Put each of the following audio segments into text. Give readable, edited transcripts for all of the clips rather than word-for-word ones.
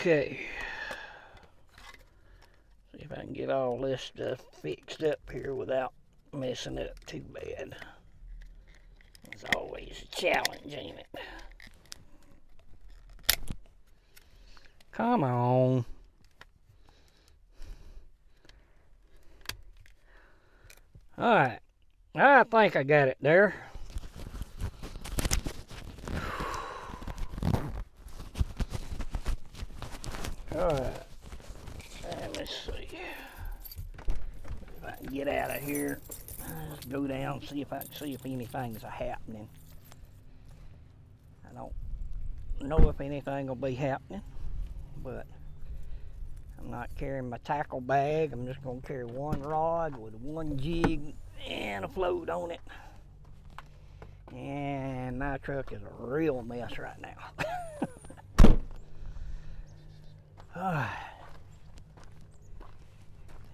Okay. See if I can get all this stuff fixed up here without messing up too bad. It's always a challenge, ain't it? Come on. Alright. I think I got it there. Alright. Let me see. If I can get out of here. Let's go down, see if I can see if anything's happening. I don't know if anything will be happening, but I'm not carrying my tackle bag. I'm just going to carry one rod with one jig and a float on it. And my truck is a real mess right now.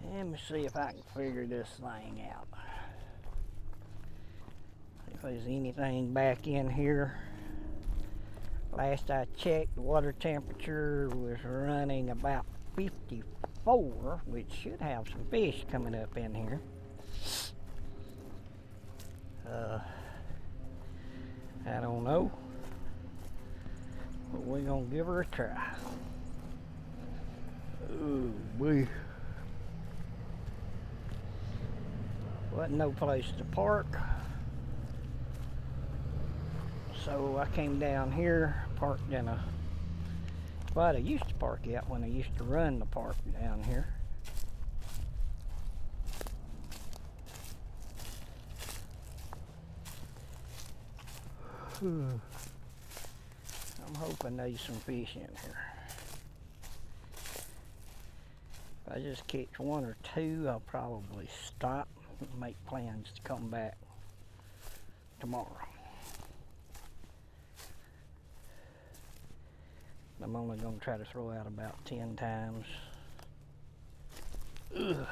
Let me see if I can figure this thing out. If there's anything back in here. Last I checked, the water temperature was running about 54, which should have some fish coming up in here. I don't know, but we're gonna give her a try. Oh boy. Wasn't no place to park. So I came down here, parked in a spot I used to park at when I used to run the park down here. I'm hoping there's some fish in here. If I just catch one or two, I'll probably stop and make plans to come back tomorrow. I'm only going to try to throw out about 10 times. Ugh.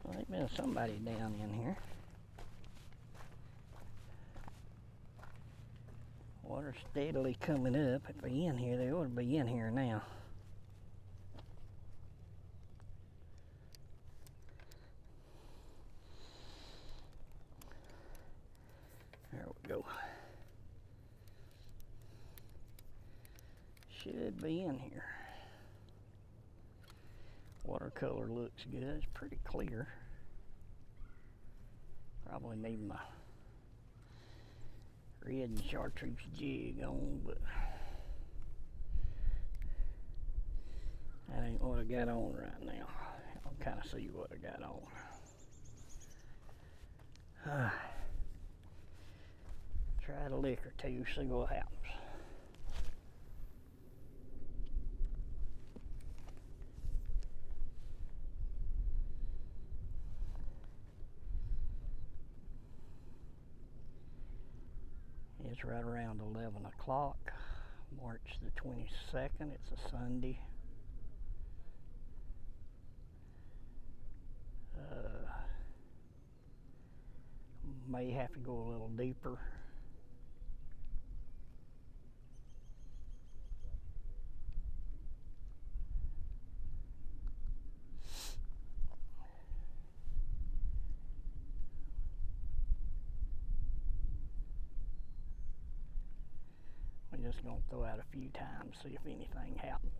Well, there's been somebody down in here. Water's steadily coming up. If they're in here, they ought to be in here now. There we go. Should be in here. Watercolor looks good. It's pretty clear. Probably need my red and chartreuse jig on, but that ain't what I got on right now. I'll kind of see what I got on. Try the lick or two, see what happens. It's right around 11 o'clock, March the 22nd. It's a Sunday. May have to go a little deeper. We're just going to throw out a few times, see if anything happens.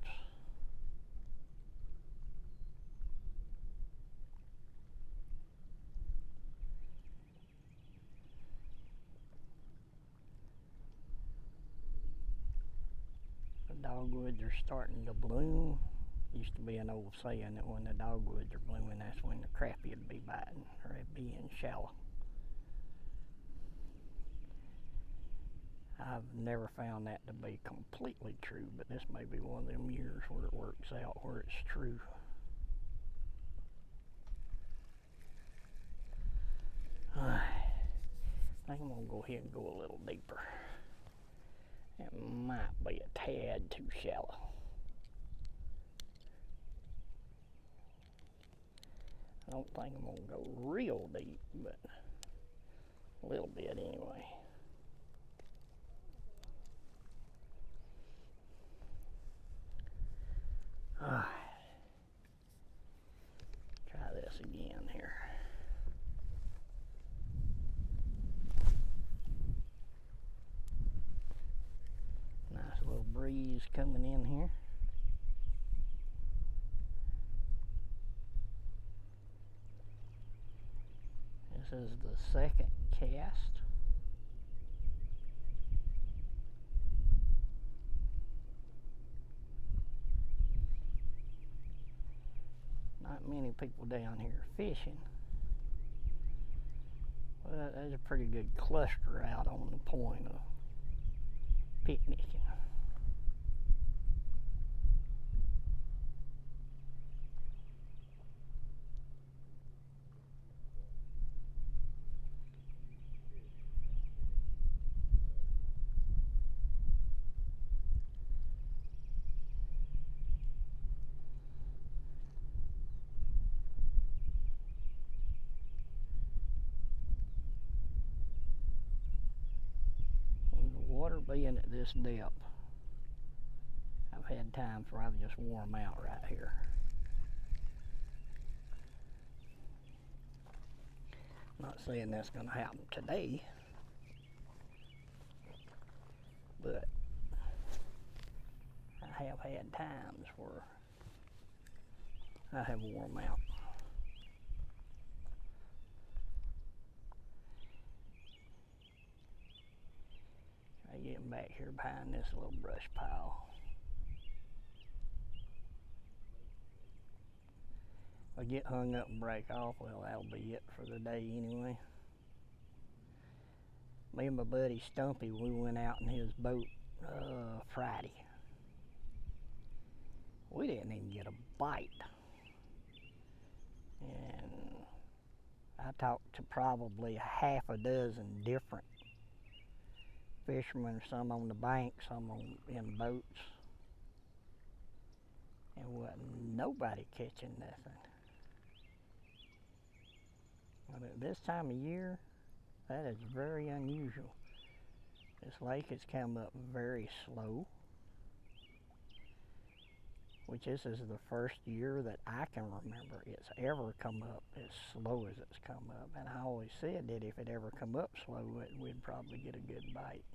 The dogwoods are starting to bloom. Used to be an old saying that when the dogwoods are blooming, that's when the crappie would be biting, or it'd be in shallow. I've never found that to be completely true, but this may be one of them years where it works out, where it's true. I think I'm gonna go ahead and go a little deeper. It might be a tad too shallow. I don't think I'm gonna go real deep, but a little bit anyway. Alright. Try this again here. Nice little breeze coming in here. This is the second cast. Not many people down here fishing. Well, there's a pretty good cluster out on the point of picnicking. Water being at this depth, I've had times where I've just warm out right here. I'm not saying that's going to happen today, but I have had times where I have warm out. Getting back here behind this little brush pile. If I get hung up and break off, well, that'll be it for the day anyway. Me and my buddy Stumpy, we went out in his boat Friday. We didn't even get a bite. And I talked to probably half a dozen different fishermen, some on the bank, some in boats, and wasn't nobody catching nothing. But at this time of year, that is very unusual. This lake has come up very slow, which this is the first year that I can remember it's ever come up as slow as it's come up. And I always said that if it ever come up slow, we'd probably get a good bite.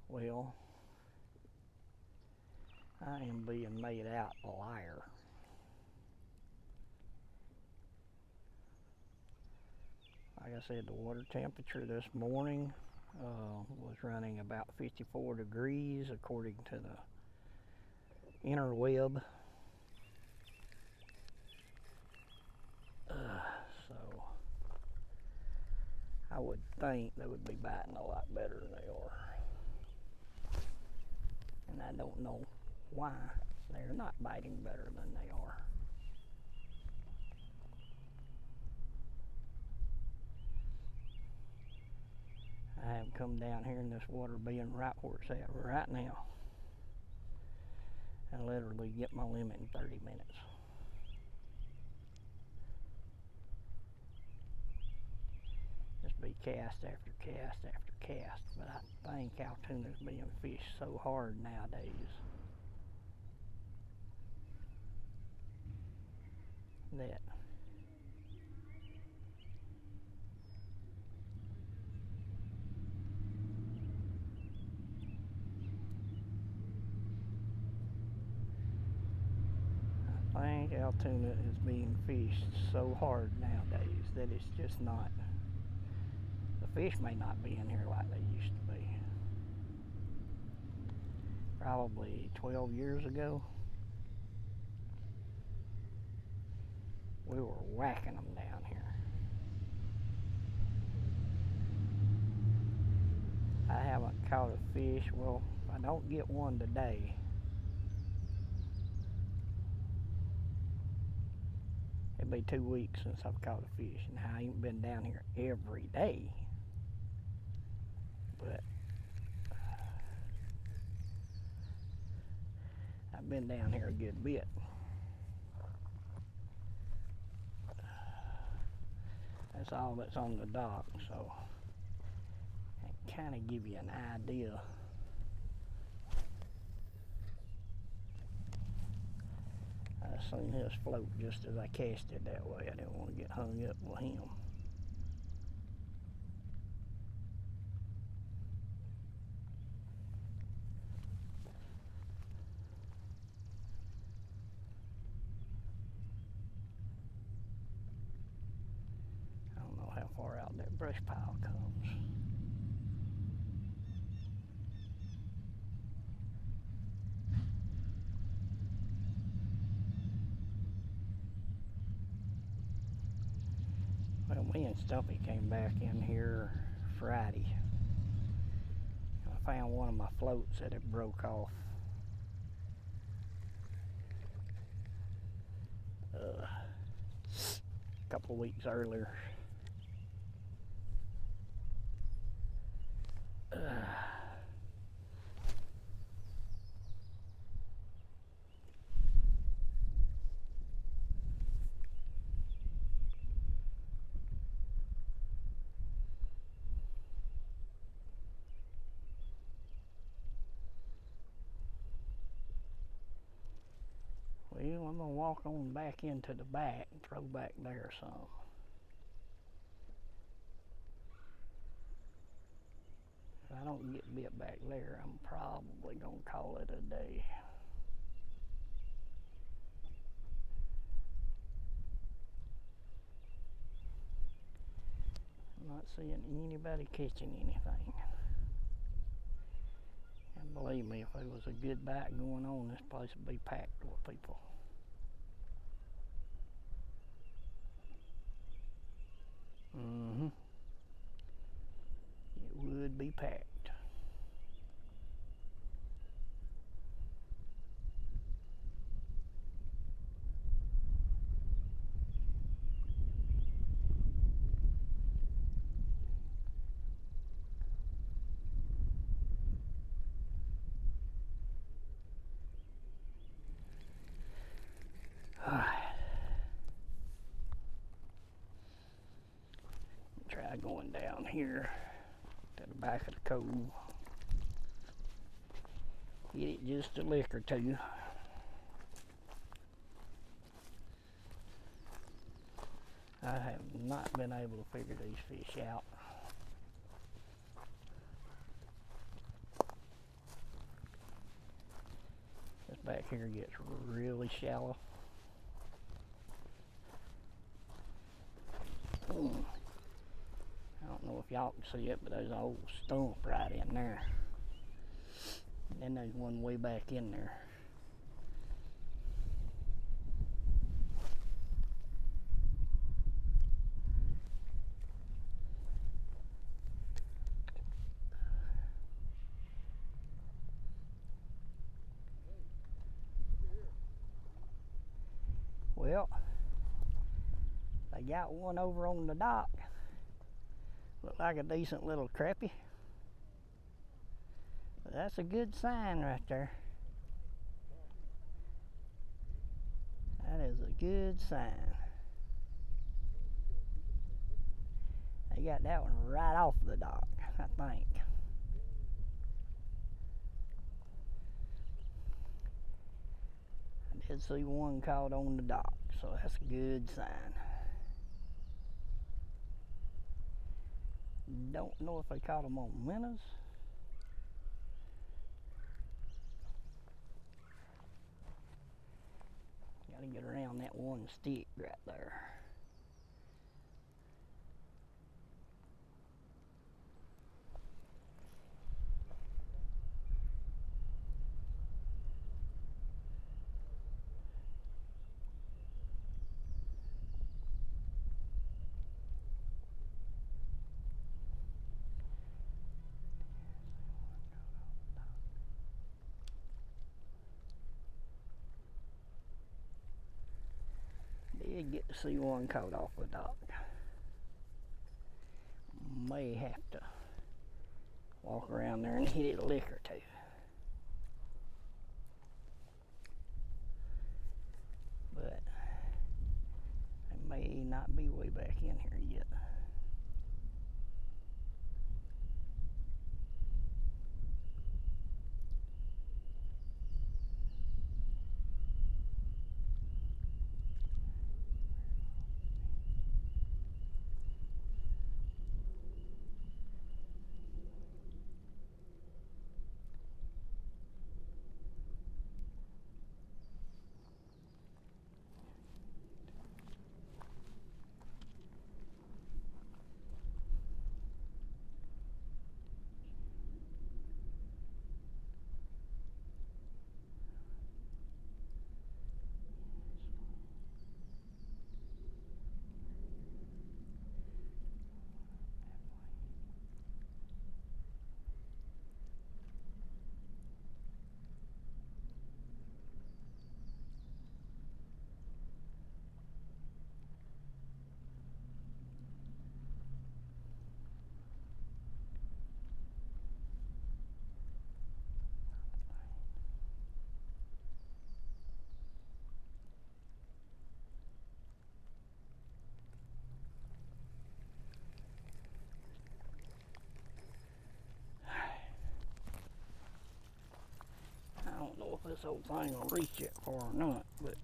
Well, I am being made out a liar. Like I said, the water temperature this morning was running about 54 degrees according to the interweb. So I would think they would be biting a lot better than they are. And I don't know why they're not biting better than they are. I have come down here in this water being right where it's at right now. I literally get my limit in 30 minutes. Just be cast after cast after cast, but I think Altoona's being fished so hard nowadays that I think Altoona is being fished so hard nowadays that it's just not. The fish may not be in here like they used to be. Probably 12 years ago, we were whacking them down here. I haven't caught a fish. Well, if I don't get one today, it'd be 2 weeks since I've caught a fish, and I ain't been down here every day, but I've been down here a good bit. That's all that's on the dock, so I kind of give you an idea. I seen his float just as I cast it that way. I didn't want to get hung up with him. I don't know how far out that brush pile comes. Well, me and Stumpy came back in here Friday. I found one of my floats that had broke off. A couple of weeks earlier. Well, I'm gonna walk on back into the back and throw back there some. If I don't get bit back there, I'm probably gonna call it a day. I'm not seeing anybody catching anything. And believe me, if there was a good bite going on, this place would be packed with people. Mm-hmm. It would be packed. Try going down here to the back of the cove. Get it just a lick or two. I have not been able to figure these fish out. This back here gets really shallow. I don't know if y'all can see it, but there's an old stump right in there. And then there's one way back in there. Well, they got one over on the dock. Look like a decent little crappie. But that's a good sign right there. That is a good sign. They got that one right off the dock, I think. I did see one caught on the dock, so that's a good sign. Don't know if they caught them on minnows. Gotta get around that one stick right there. did get to see one coat off a dock. May have to walk around there and hit it a lick or two. But they may not be way back in here yet. I don't know if this old thing will reach it far or not, but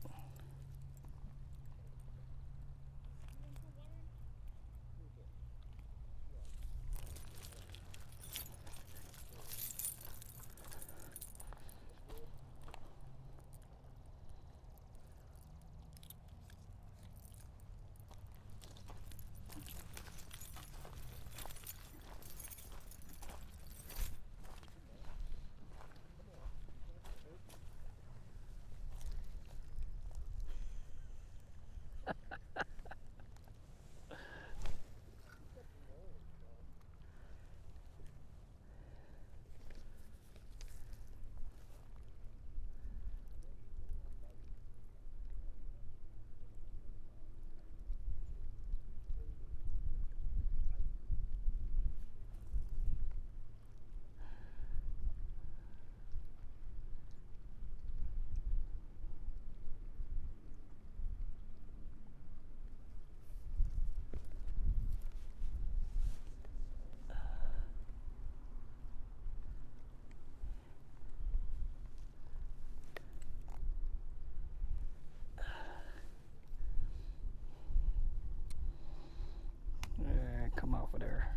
come off of there.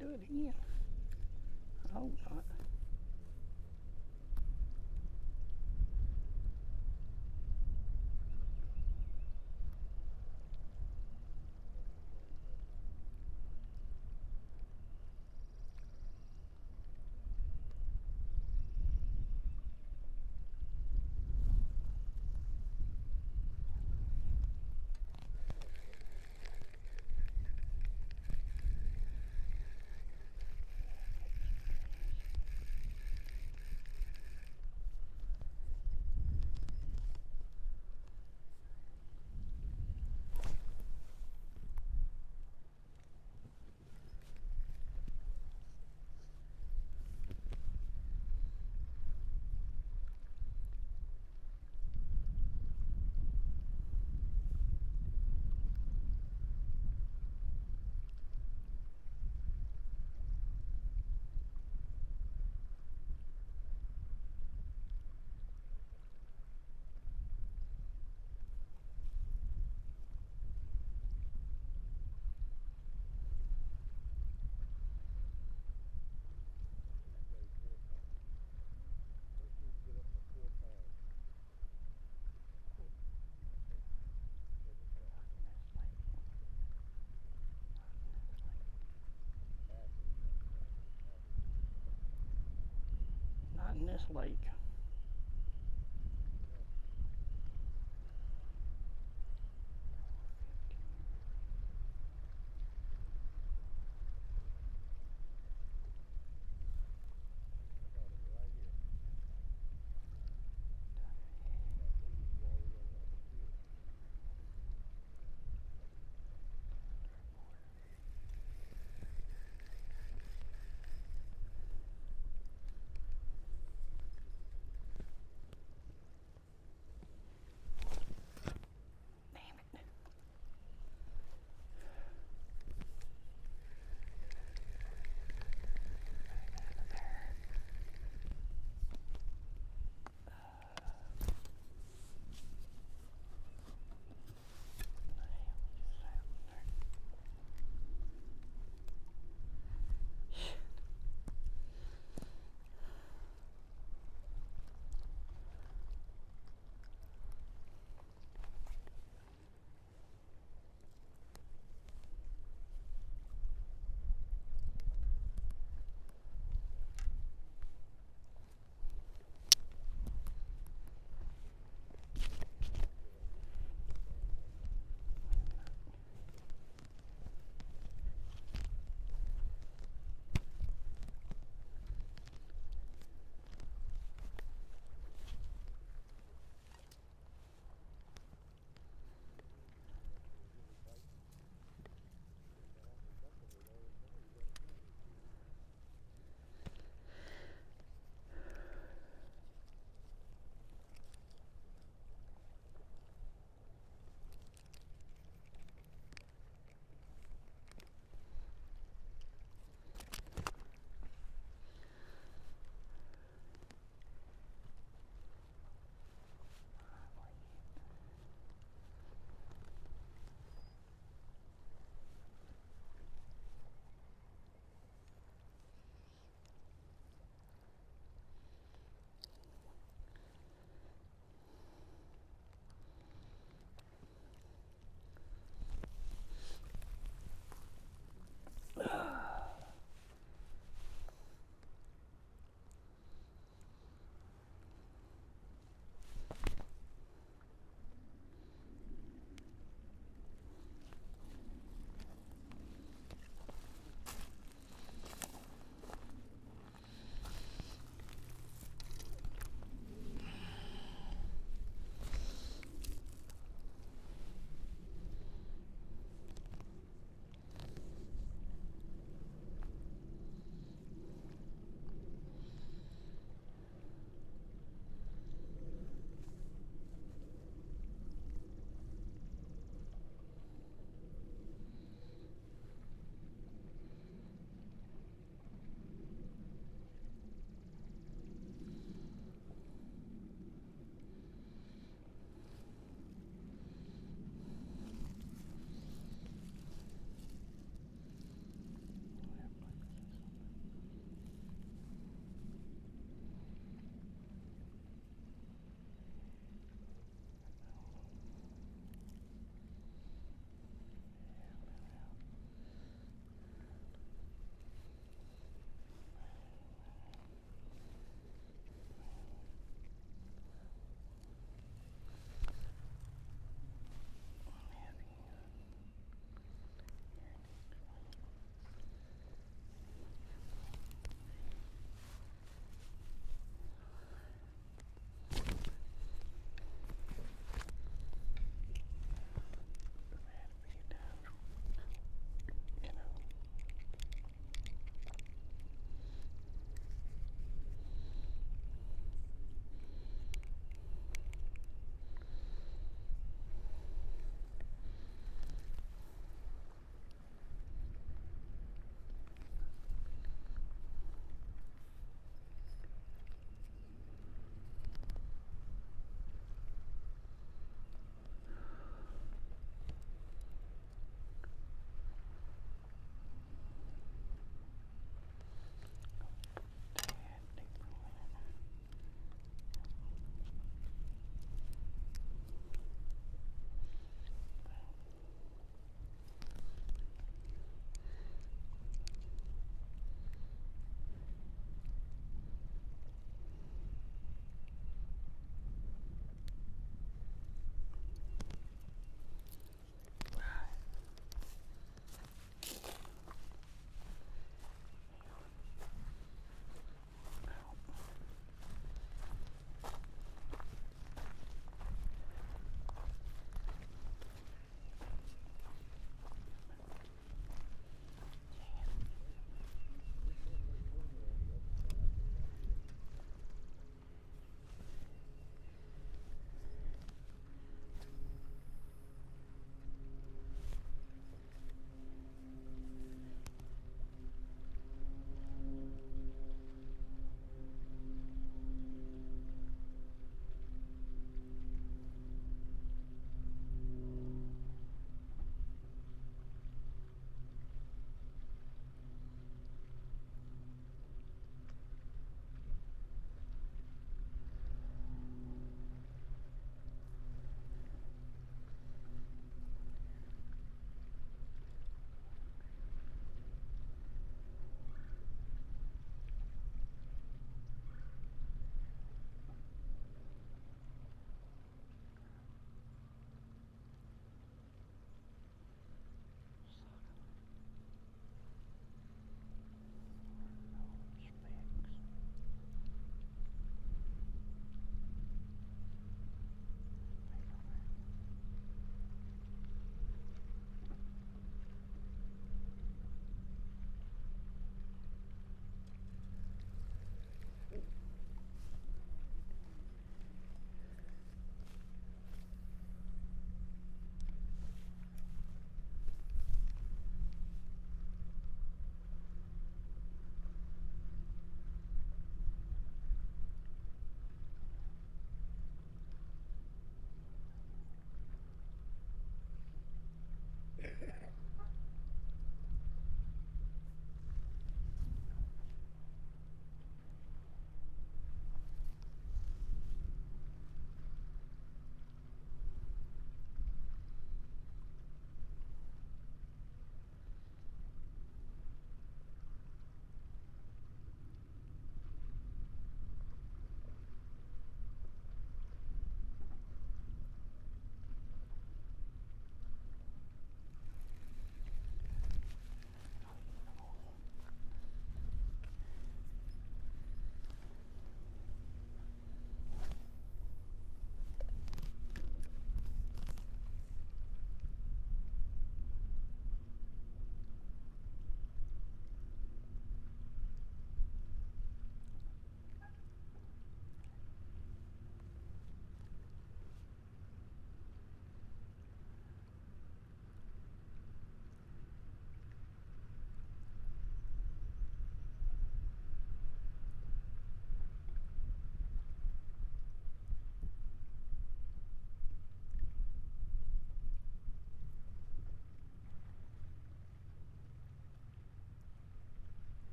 Do it again. I hope not. in this lake.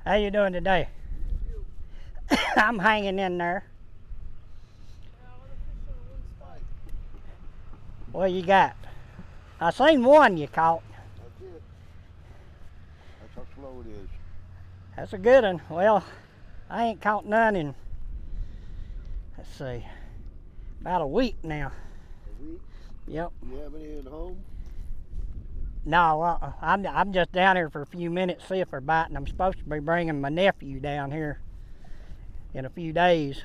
How you doing today? I'm hanging in there. What you got? I seen one you caught. That's it. That's how slow it is. That's a good one. Well, I ain't caught none in, let's see, about a week now. A week? Yep. You have any at home? No, I'm just down here for a few minutes, see if they're biting. I'm supposed to be bringing my nephew down here in a few days.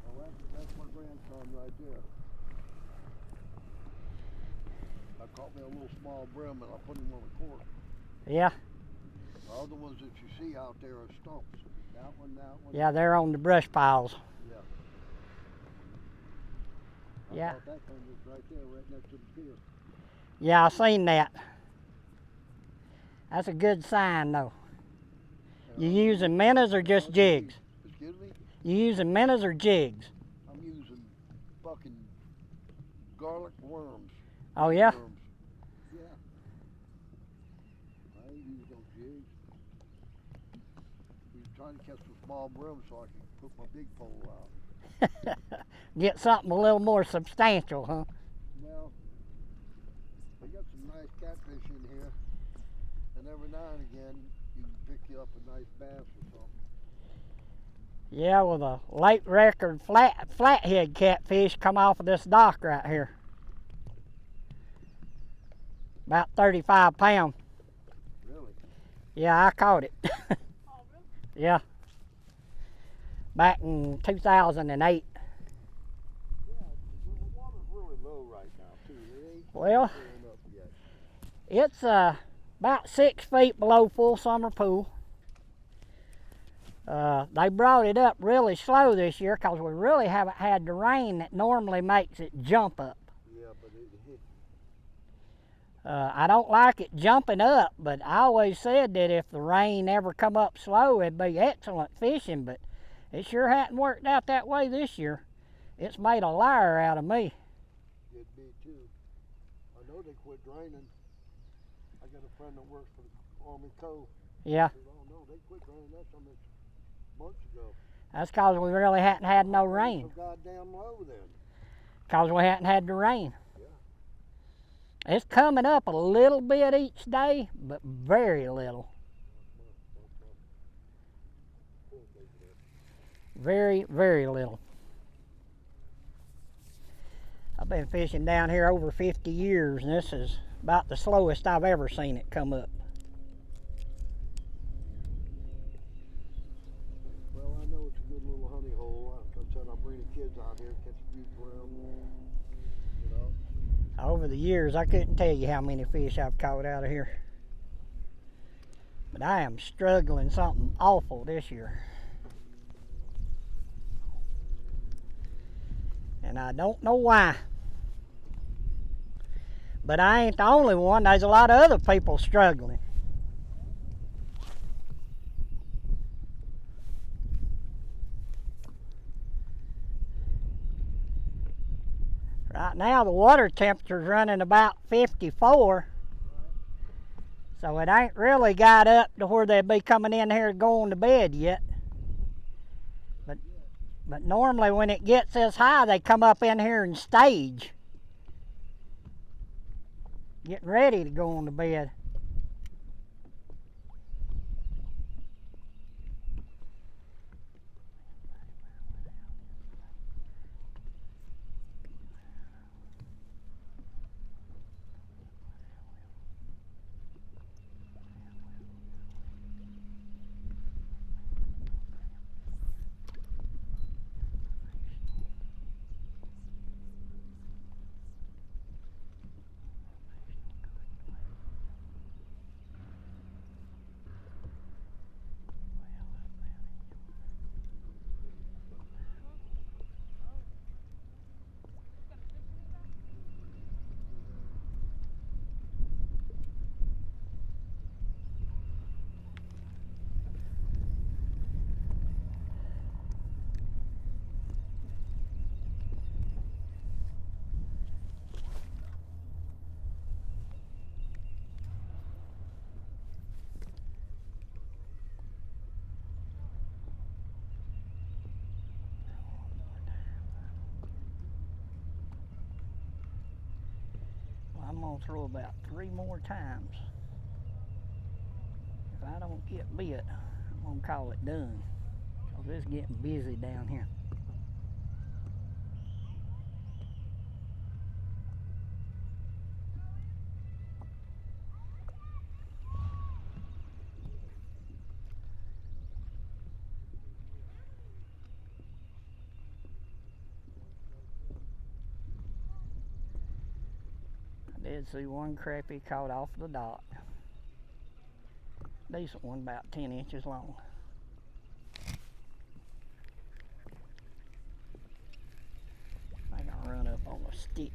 Oh, that's my grandson right there. I caught me a little small brim and I put him on a cork. Yeah. The other ones that you see out there are stumps. That one. Yeah, they're on the brush piles. Yeah. Yeah. I caught that thing was right there, right next to the pier. Yeah, I seen that. That's a good sign, though. You using minnows or just jigs? Excuse me? You using minnows or jigs? I'm using fucking garlic worms. Oh, yeah? Worms. Yeah. I ain't used no jigs. We was trying to catch some small worms so I could put my big pole out. Get something a little more substantial, huh? Well, we got some nice catfish in here, and every now and again you can pick you up a nice bass or something. Yeah, well, the late record flathead catfish come off of this dock right here. About 35 pounds. Really? Yeah, I caught it. Oh, really? Yeah. Back in 2008. Yeah, the water's really low right now too. It ain't Well, filling up yet. it's about 6 feet below full summer pool. They brought it up really slow this year because we really haven't had the rain that normally makes it jump up. Yeah, but I don't like it jumping up, but I always said that if the rain ever come up slow, it'd be excellent fishing, but it sure hadn't worked out that way this year. It's made a liar out of me. it'd be too. I know they quit draining. I got a friend that works for the Army Cove. Yeah, He said, oh no, they quit draining that some months ago. that's because we really hadn't had no Why are they rain. so goddamn low then. Because we hadn't had the rain. Yeah. It's coming up a little bit each day, but very little. Very, very little. I've been fishing down here over 50 years, and this is about the slowest I've ever seen it come up. Well, I know it's a good little honey hole. Like I said, I'll bring the kids out here, catch a few brim, you know. Over the years, I couldn't tell you how many fish I've caught out of here. But I am struggling something awful this year. And I don't know why. But I ain't the only one. There's a lot of other people struggling. Right now the water temperature's running about 54. So it ain't really got up to where they'd be coming in here going to bed yet. But normally when it gets this high, they come up in here and stage. Getting ready to go on to bed. gonna throw about 3 more times. If I don't get bit, I'm gonna call it done. Cause it's getting busy down here. I did see one crappie caught off the dock. Decent one, about 10 inches long. I can run up on a stick.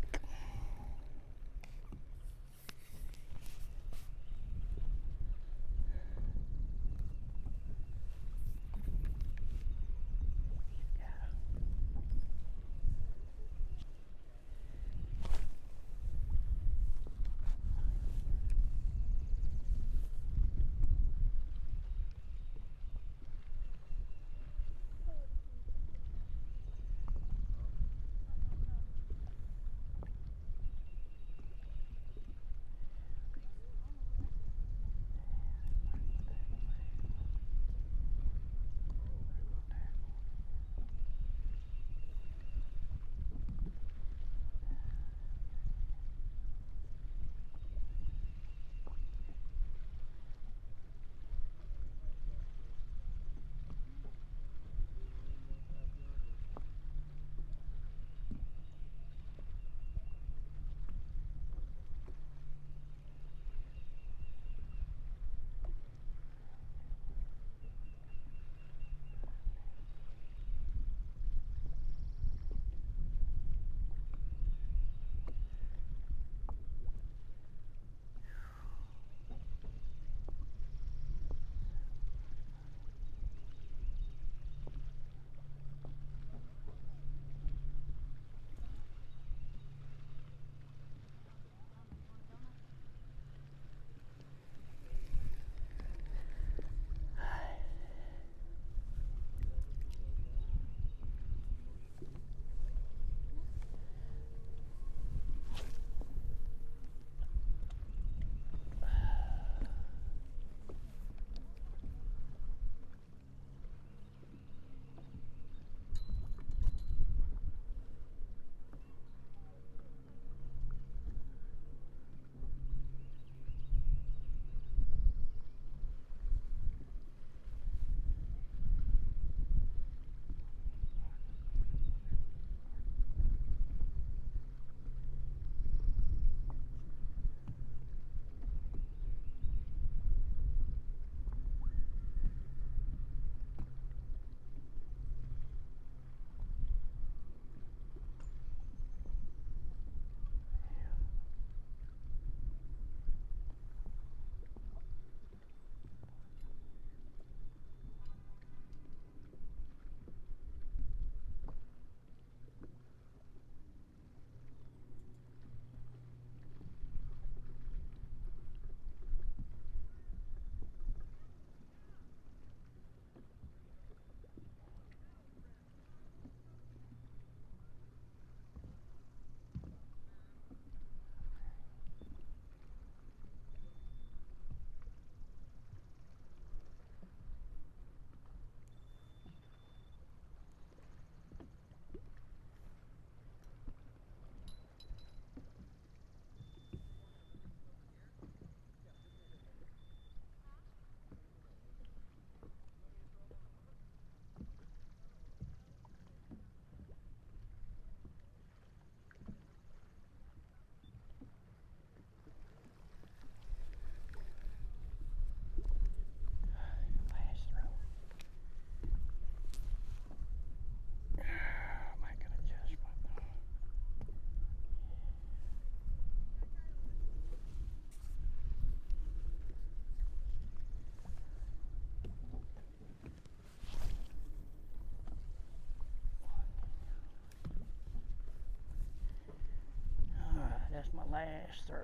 That's my last throw.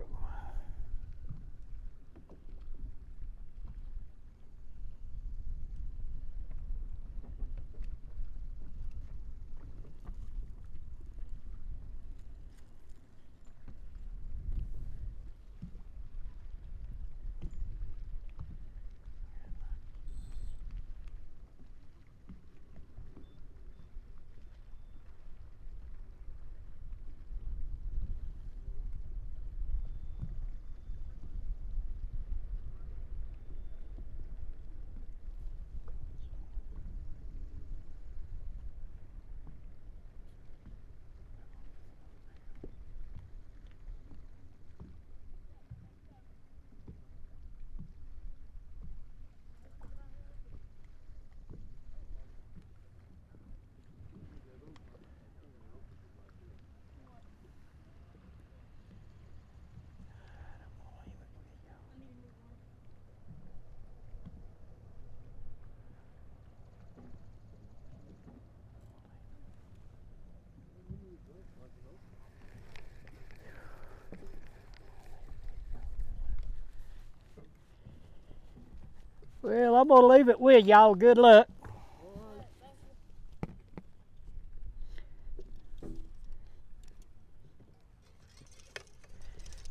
Well, I'm going to leave it with y'all. Good luck.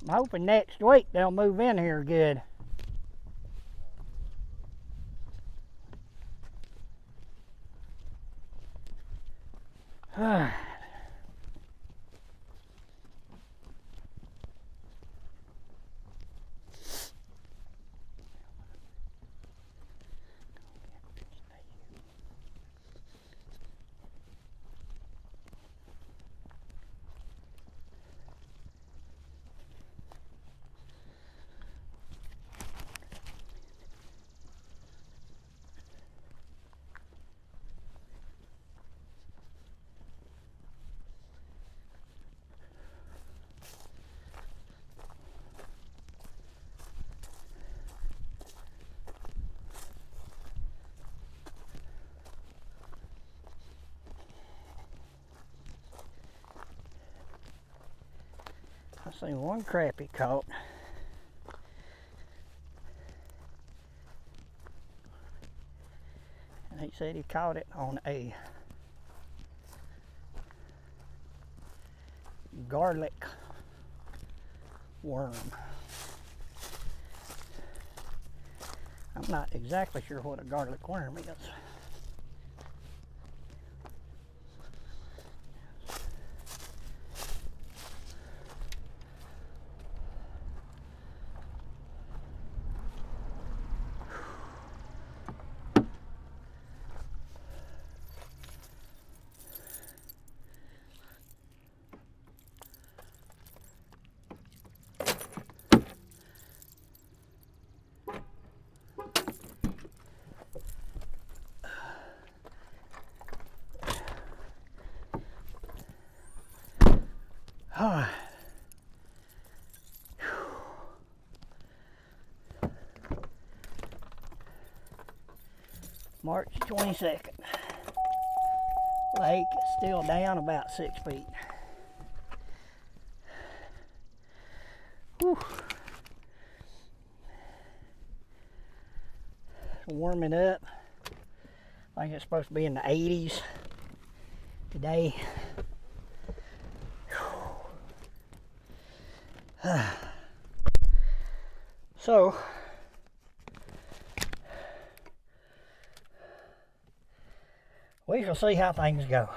I'm hoping next week they'll move in here good. I seen one crappie caught. And he said he caught it on a garlic worm. I'm not exactly sure what a garlic worm is. March 22nd. Lake is still down about 6 feet. Whew. Warming up. I think it's supposed to be in the 80s today. So, we shall see how things go.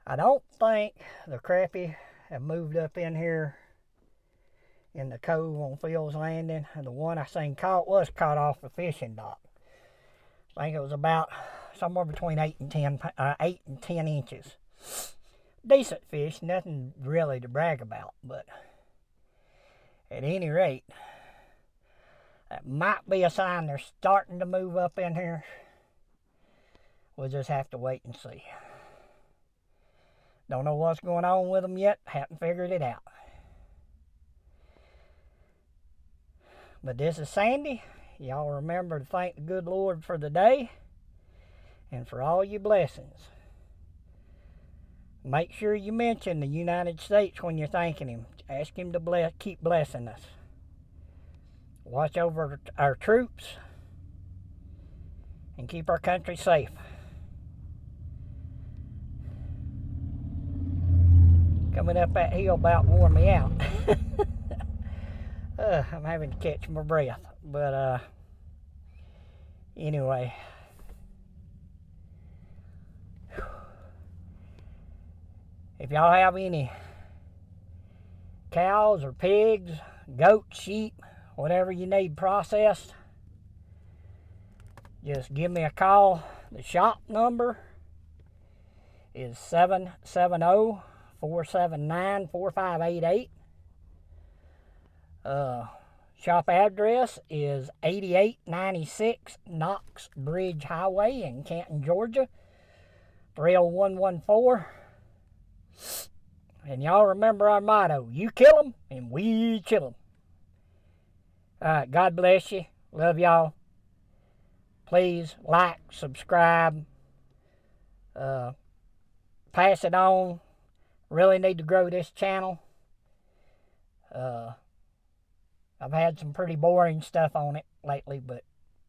I don't think the crappie have moved up in here in the cove on Phil's Landing. And the one I seen caught was caught off the fishing dock. I think it was about somewhere between 8 and 10 inches. Decent fish, nothing really to brag about, but at any rate, that might be a sign they're starting to move up in here. We'll just have to wait and see. Don't know what's going on with them yet. Haven't figured it out. But this is Sandy. Y'all remember to thank the good Lord for the day and for all your blessings. Make sure you mention the United States when you're thanking Him. Ask Him to keep blessing us. Watch over our troops and keep our country safe. Coming up that hill about wore me out. I'm having to catch my breath. But anyway. If y'all have any cows or pigs, goats, sheep, whatever you need processed, just give me a call. The shop number is 770-479-4588. Shop address is 8896 Knox Bridge Highway in Canton, Georgia, 30114. And y'all remember our motto, you kill 'em and we chill 'em. Alright, God bless you. Love y'all. Please like, subscribe, pass it on. Really need to grow this channel. I've had some pretty boring stuff on it lately, but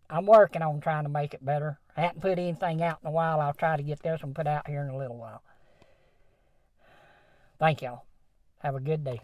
I'm working on trying to make it better. I haven't put anything out in a while. I'll try to get this one put out here in a little while. Thank y'all. Have a good day.